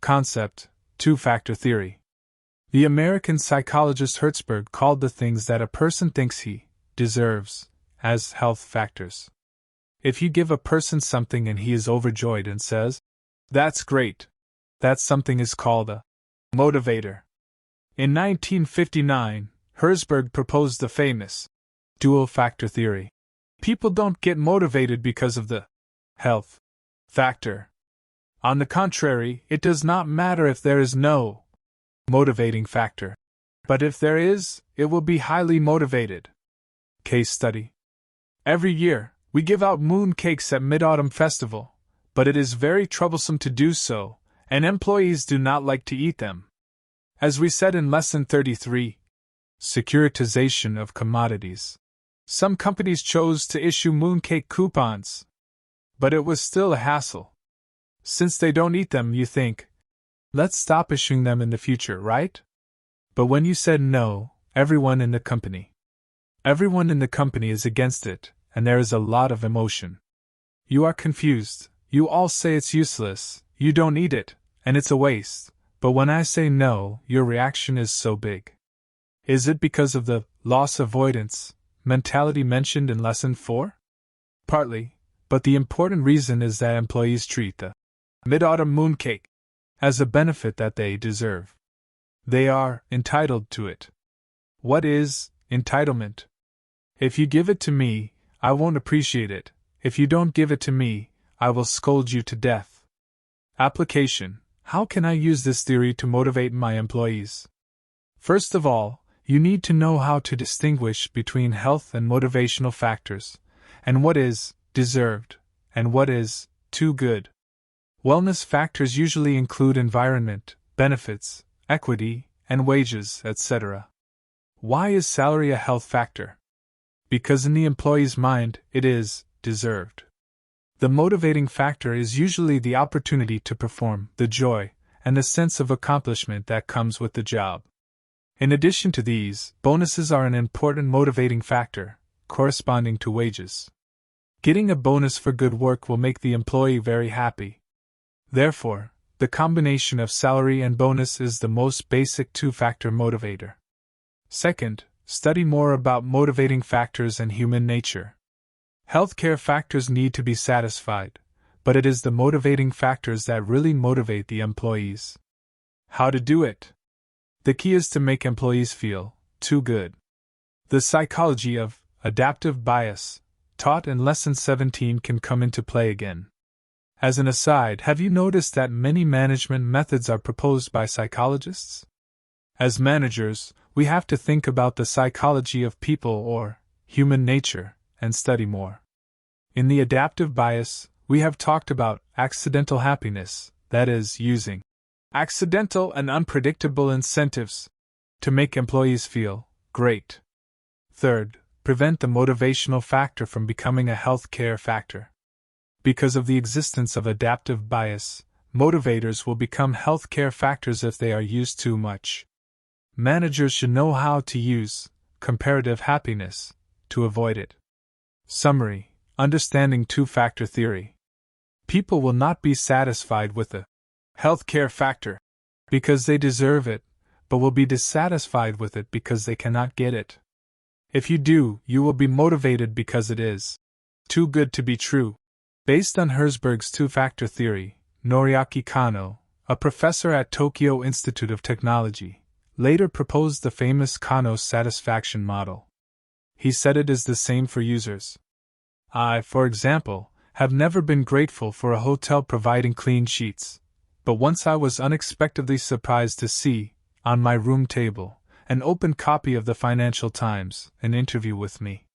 Concept: two-factor theory. The American psychologist Hertzberg called the things that a person thinks he deserves as health factors. If you give a person something and he is overjoyed and says, "That's great," that something is called a motivator. In 1959, Herzberg proposed the famous dual-factor theory. People don't get motivated because of the health factor. On the contrary, it does not matter if there is no motivating factor. But if there is, it will be highly motivated. Case study. Every year, we give out moon cakes at Mid-Autumn Festival, but it is very troublesome to do so, and employees do not like to eat them. As we said in Lesson 33, securitization of commodities, some companies chose to issue mooncake coupons. But it was still a hassle. Since they don't eat them, you think, let's stop issuing them in the future, right? But when you said no, everyone in the company is against it, and there is a lot of emotion. You are confused, you all say it's useless, you don't eat it, and it's a waste, but when I say no, your reaction is so big. Is it because of the loss avoidance mentality mentioned in Lesson 4? Partly, but the important reason is that employees treat the Mid-Autumn mooncake as a benefit that they deserve. They are entitled to it. What is entitlement? If you give it to me, I won't appreciate it. If you don't give it to me, I will scold you to death. Application: how can I use this theory to motivate my employees? First of all, you need to know how to distinguish between health and motivational factors, and what is deserved, and what is too good. Wellness factors usually include environment, benefits, equity, and wages, etc. Why is salary a health factor? Because in the employee's mind, it is deserved. The motivating factor is usually the opportunity to perform, the joy, and the sense of accomplishment that comes with the job. In addition to these, bonuses are an important motivating factor, corresponding to wages. Getting a bonus for good work will make the employee very happy. Therefore, the combination of salary and bonus is the most basic two-factor motivator. Second, study more about motivating factors and human nature. Healthcare factors need to be satisfied, but it is the motivating factors that really motivate the employees. How to do it? The key is to make employees feel too good. The psychology of adaptive bias, taught in Lesson 17, can come into play again. As an aside, have you noticed that many management methods are proposed by psychologists? As managers, we have to think about the psychology of people or human nature and study more. In the adaptive bias, we have talked about accidental happiness, that is, using accidental and unpredictable incentives to make employees feel great. Third, prevent the motivational factor from becoming a health care factor. Because of the existence of adaptive bias, motivators will become health care factors if they are used too much. Managers should know how to use comparative happiness to avoid it. Summary: understanding two-factor theory. People will not be satisfied with the health care factor because they deserve it, but will be dissatisfied with it because they cannot get it. If you do, you will be motivated because it is too good to be true. Based on Herzberg's two-factor theory, Noriaki Kano, a professor at Tokyo Institute of Technology, later proposed the famous Kano satisfaction model. He said it is the same for users. I, for example, have never been grateful for a hotel providing clean sheets, but once I was unexpectedly surprised to see, on my room table, an open copy of the Financial Times, an interview with me.